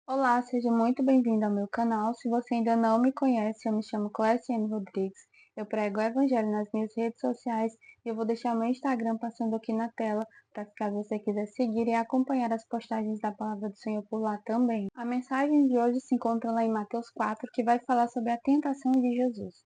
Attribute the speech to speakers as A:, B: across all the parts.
A: Olá, seja muito bem-vindo ao meu canal. Se você ainda não me conhece, eu me chamo Cléciane Rodrigues. Eu prego o Evangelho nas minhas redes sociais e eu vou deixar meu Instagram passando aqui na tela, para que caso você quiser seguir e acompanhar as postagens da Palavra do Senhor por lá também. A mensagem de hoje se encontra lá em Mateus 4, que vai falar sobre a tentação de Jesus.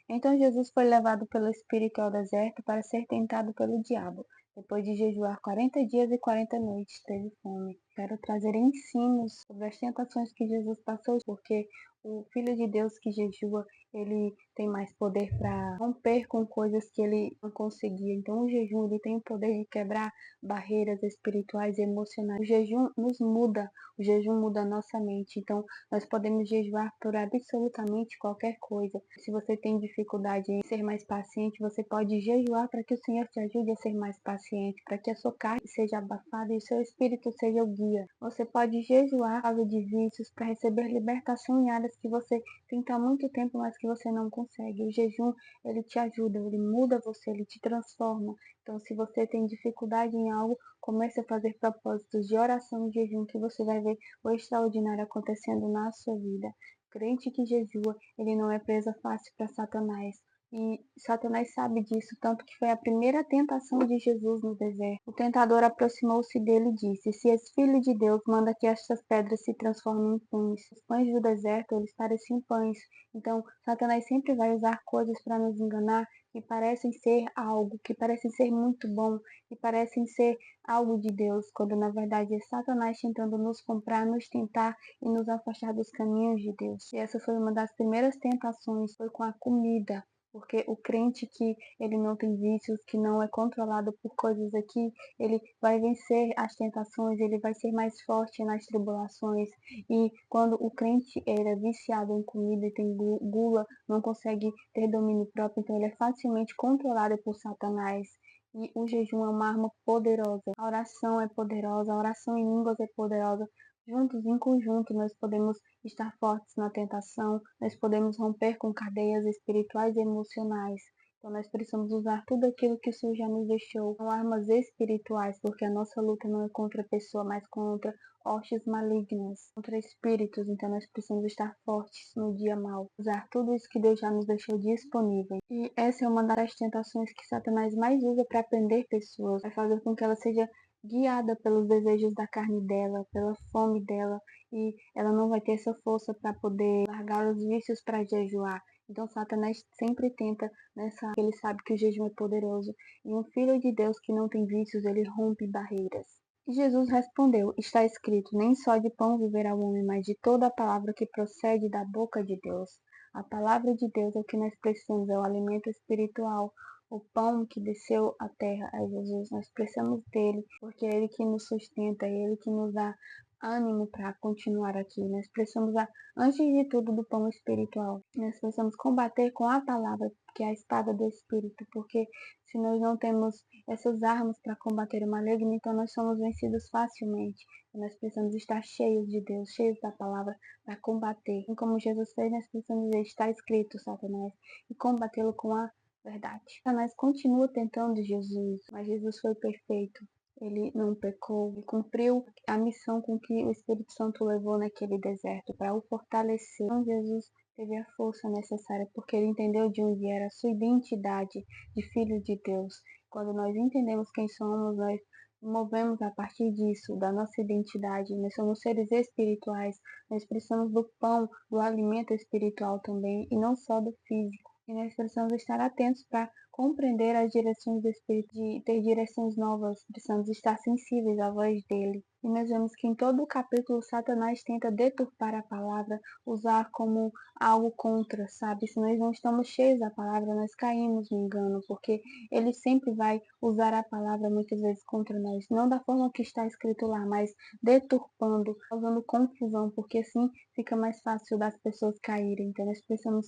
A: Então Jesus foi levado pelo Espírito ao deserto para ser tentado pelo diabo. Depois de jejuar 40 dias e 40 noites, teve fome. Quero trazer ensinos sobre as tentações que Jesus passou, porque o Filho de Deus que jejua, ele tem mais poder para romper com coisas que ele não conseguia. Então, o jejum, ele tem o poder de quebrar barreiras espirituais e emocionais. O jejum nos muda, o jejum muda a nossa mente. Então, nós podemos jejuar por absolutamente qualquer coisa. Se você tem dificuldade em ser mais paciente, você pode jejuar para que o Senhor te ajude a ser mais paciente, para que a sua carne seja abafada e o seu espírito seja o guia. Você pode jejuar por causa de vícios para receber libertação em áreas que você tenta há muito tempo, mas que você não consegue. O jejum, ele te ajuda, ele muda você, ele te transforma. Então, se você tem dificuldade em algo, comece a fazer propósitos de oração e jejum, que você vai ver o extraordinário acontecendo na sua vida. Crente que jejua, ele não é presa fácil para Satanás. E Satanás sabe disso, tanto que foi a primeira tentação de Jesus no deserto. O tentador aproximou-se dele e disse: Se és filho de Deus, manda que estas pedras se transformem em pães. Os pães do deserto, eles pareciam pães. Então, Satanás sempre vai usar coisas para nos enganar que parecem ser algo, que parecem ser muito bom, que parecem ser algo de Deus, quando na verdade é Satanás tentando nos comprar, nos tentar e nos afastar dos caminhos de Deus. E essa foi uma das primeiras tentações, foi com a comida. Porque o crente que ele não tem vícios, que não é controlado por coisas aqui, ele vai vencer as tentações, ele vai ser mais forte nas tribulações. E quando o crente ele é viciado em comida e tem gula, não consegue ter domínio próprio, então ele é facilmente controlado por Satanás. E o jejum é uma arma poderosa. A oração é poderosa, a oração em línguas é poderosa. Juntos, em conjunto, nós podemos estar fortes na tentação, nós podemos romper com cadeias espirituais e emocionais. Então, nós precisamos usar tudo aquilo que o Senhor já nos deixou, com armas espirituais, porque a nossa luta não é contra a pessoa, mas contra hostes malignas, contra espíritos. Então, nós precisamos estar fortes no dia mau, usar tudo isso que Deus já nos deixou disponível. E essa é uma das tentações que Satanás mais usa para prender pessoas, para fazer com que ela seja guiada pelos desejos da carne dela, pela fome dela, e ela não vai ter essa força para poder largar os vícios para jejuar. Então Satanás sempre tenta nessa, ele sabe que o jejum é poderoso, e um filho de Deus que não tem vícios, ele rompe barreiras. E Jesus respondeu: Está escrito, nem só de pão viverá o homem, mas de toda a palavra que procede da boca de Deus. A palavra de Deus é o que nós precisamos, é o alimento espiritual, o pão que desceu à terra é Jesus. Nós precisamos dele, porque é ele que nos sustenta, é ele que nos dá ânimo para continuar aqui. Nós precisamos, antes de tudo, do pão espiritual. Nós precisamos combater com a palavra, que é a espada do Espírito, porque se nós não temos essas armas para combater o maligno, então nós somos vencidos facilmente. Nós precisamos estar cheios de Deus, cheios da palavra para combater. E como Jesus fez, nós precisamos dizer: está escrito, Satanás, e combatê-lo com a verdade. Satanás continua tentando Jesus, mas Jesus foi perfeito. Ele não pecou, ele cumpriu a missão com que o Espírito Santo levou naquele deserto para o fortalecer. Então Jesus teve a força necessária porque ele entendeu de onde era a sua identidade de filho de Deus. Quando nós entendemos quem somos, nós movemos a partir disso, da nossa identidade. Nós somos seres espirituais, nós precisamos do pão, do alimento espiritual também, e não só do físico. E nós precisamos estar atentos para compreender as direções do Espírito, de ter direções novas, precisamos estar sensíveis à voz dele. E nós vemos que em todo o capítulo Satanás tenta deturpar a palavra, usar como algo contra, sabe? Se nós não estamos cheios da palavra, nós caímos no engano, porque ele sempre vai usar a palavra muitas vezes contra nós, não da forma que está escrito lá, mas deturpando, causando confusão, porque assim fica mais fácil das pessoas caírem. Então nós precisamos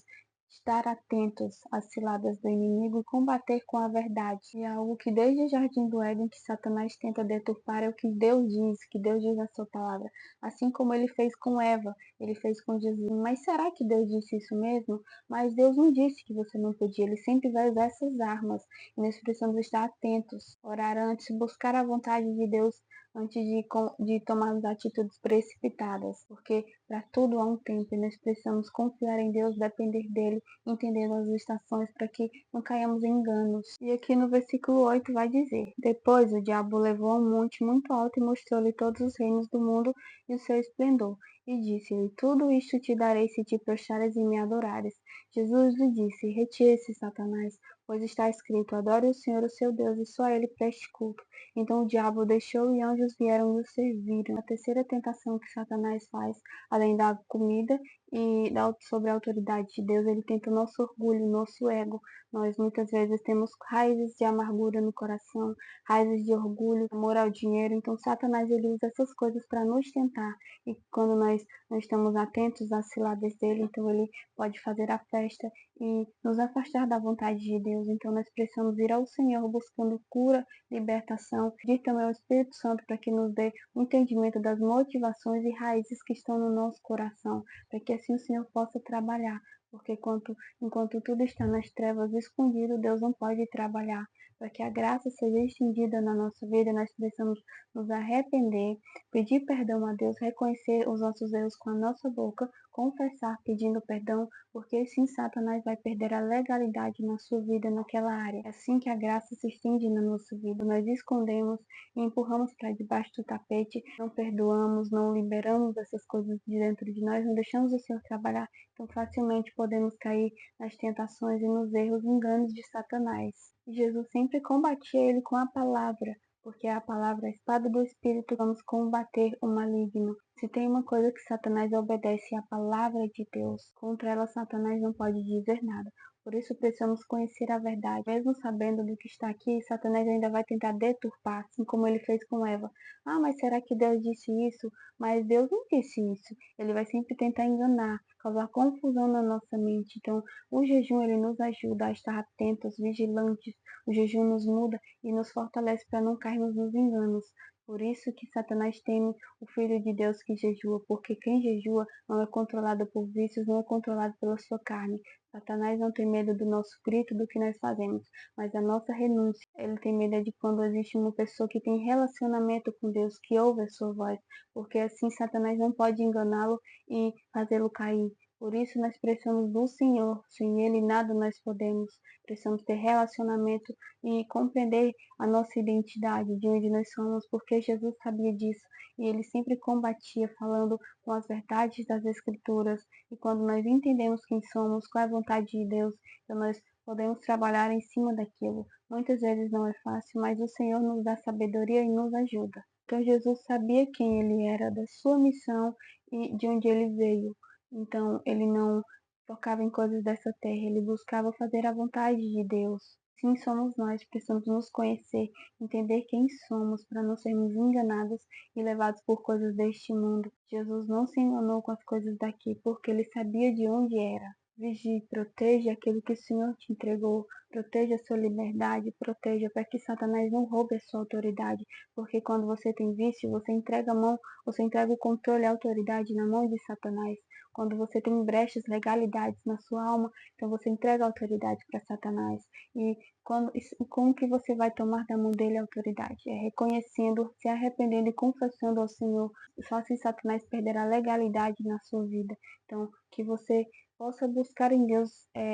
A: estar atentos às ciladas do inimigo e combater com a verdade. E é algo que desde o Jardim do Éden que Satanás tenta deturpar é o que Deus diz na sua palavra. Assim como ele fez com Eva, ele fez com Jesus. Mas será que Deus disse isso mesmo? Mas Deus não disse que você não podia, ele sempre vai usar essas armas. E nós precisamos estar atentos, orar antes, buscar a vontade de Deus antes de tomarmos atitudes precipitadas, porque para tudo há um tempo e nós precisamos confiar em Deus, depender dele, entender as estações para que não caiamos em enganos. E aqui no versículo 8 vai dizer: Depois o diabo levou a um monte muito alto e mostrou-lhe todos os reinos do mundo e o seu esplendor. E disse-lhe: Tudo isto te darei se te prostrares e me adorares. Jesus lhe disse: Retire-se, Satanás, pois está escrito: Adore o Senhor, o seu Deus, e só a ele preste culto. Então o diabo o deixou e anjos vieram e o serviram. A terceira tentação que Satanás faz, além da comida e sobre a autoridade de Deus, ele tenta o nosso orgulho, o nosso ego. Nós muitas vezes temos raízes de amargura no coração, raízes de orgulho, amor ao dinheiro. Então Satanás ele usa essas coisas para nos tentar. E quando nós não estamos atentos às ciladas dele, então ele pode fazer a festa e nos afastar da vontade de Deus. Então nós precisamos ir ao Senhor buscando cura, libertação, pedir também ao Espírito Santo para que nos dê o entendimento das motivações e raízes que estão no nosso coração, para que assim o Senhor possa trabalhar, porque enquanto tudo está nas trevas escondido, Deus não pode trabalhar. Para que a graça seja estendida na nossa vida, nós precisamos nos arrepender, pedir perdão a Deus, reconhecer os nossos erros com a nossa boca, confessar pedindo perdão, porque assim Satanás vai perder a legalidade na sua vida naquela área. É assim que a graça se estende na nossa vida. Nós escondemos e empurramos para debaixo do tapete, não perdoamos, não liberamos essas coisas de dentro de nós, não deixamos o Senhor trabalhar. Então facilmente podemos cair nas tentações e nos erros e enganos de Satanás. E Jesus sempre combatia ele com a palavra, porque a palavra é a espada do Espírito, vamos combater o maligno. Se tem uma coisa que Satanás obedece, é a palavra de Deus. Contra ela, Satanás não pode dizer nada. Por isso precisamos conhecer a verdade. Mesmo sabendo do que está aqui, Satanás ainda vai tentar deturpar, assim como ele fez com Eva. Ah, mas será que Deus disse isso? Mas Deus não disse isso. Ele vai sempre tentar enganar, causar confusão na nossa mente. Então, o jejum ele nos ajuda a estar atentos, vigilantes. O jejum nos muda e nos fortalece para não cairmos nos enganos. Por isso que Satanás teme o Filho de Deus que jejua, porque quem jejua não é controlado por vícios, não é controlado pela sua carne. Satanás não tem medo do nosso grito, do que nós fazemos, mas da nossa renúncia. Ele tem medo de quando existe uma pessoa que tem relacionamento com Deus, que ouve a sua voz, porque assim Satanás não pode enganá-lo e fazê-lo cair. Por isso nós precisamos do Senhor, sem Ele nada nós podemos. Precisamos ter relacionamento e compreender a nossa identidade, de onde nós somos, porque Jesus sabia disso e ele sempre combatia falando com as verdades das Escrituras. E quando nós entendemos quem somos, qual é a vontade de Deus, então nós podemos trabalhar em cima daquilo. Muitas vezes não é fácil, mas o Senhor nos dá sabedoria e nos ajuda. Então Jesus sabia quem ele era, da sua missão e de onde ele veio. Então ele não focava em coisas dessa terra, ele buscava fazer a vontade de Deus. Sim, somos nós, precisamos nos conhecer, entender quem somos para não sermos enganados e levados por coisas deste mundo. Jesus não se enganou com as coisas daqui, porque ele sabia de onde era. Vigie, proteja aquilo que o Senhor te entregou, proteja a sua liberdade, proteja para que Satanás não roube a sua autoridade, porque quando você tem vício, você entrega a mão, você entrega o controle e a autoridade na mão de Satanás. Quando você tem brechas, legalidades na sua alma, então você entrega a autoridade para Satanás. E como que você vai tomar da mão dele a autoridade? É reconhecendo, se arrependendo e confessando ao Senhor. Só assim Satanás perderá a legalidade na sua vida. Então, que você possa buscar em Deus,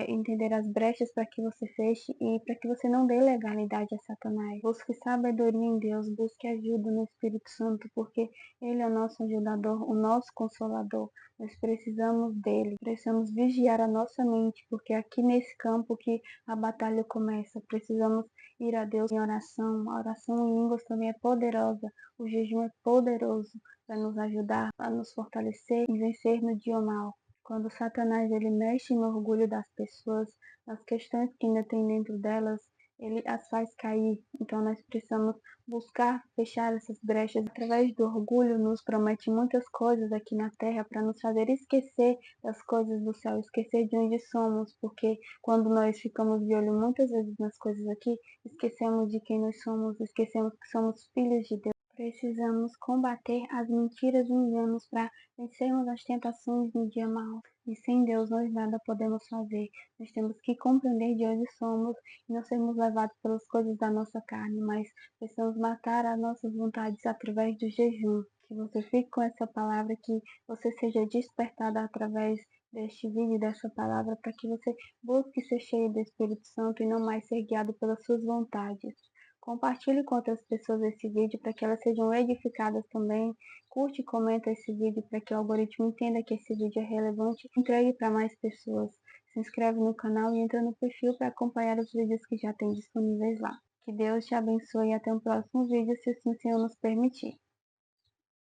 A: entender as brechas para que você feche e para que você não dê legalidade a Satanás. Busque sabedoria em Deus, busque ajuda no Espírito Santo, porque Ele é o nosso ajudador, o nosso consolador. Nós precisamos dele, precisamos vigiar a nossa mente, porque é aqui nesse campo que a batalha começa. Precisamos ir a Deus em oração. A oração em línguas também é poderosa. O jejum é poderoso para nos ajudar, para nos fortalecer e vencer no dia mal. Quando Satanás ele mexe no orgulho das pessoas, nas questões que ainda tem dentro delas, ele as faz cair. Então nós precisamos buscar fechar essas brechas. Através do orgulho nos promete muitas coisas aqui na terra para nos fazer esquecer das coisas do céu, esquecer de onde somos, porque quando nós ficamos de olho muitas vezes nas coisas aqui, esquecemos de quem nós somos, esquecemos que somos filhos de Deus. Precisamos combater as mentiras e enganos para vencermos as tentações no dia mau. E sem Deus nós nada podemos fazer. Nós temos que compreender de onde somos e não sermos levados pelas coisas da nossa carne, mas precisamos matar as nossas vontades através do jejum. Que você fique com essa palavra, que você seja despertado através deste vídeo, dessa palavra, para que você busque ser cheio do Espírito Santo e não mais ser guiado pelas suas vontades. Compartilhe com outras pessoas esse vídeo para que elas sejam edificadas também. Curte e comenta esse vídeo para que o algoritmo entenda que esse vídeo é relevante e entregue para mais pessoas. Se inscreve no canal e entra no perfil para acompanhar os vídeos que já tem disponíveis lá. Que Deus te abençoe e até o próximo vídeo, se assim o Senhor nos permitir.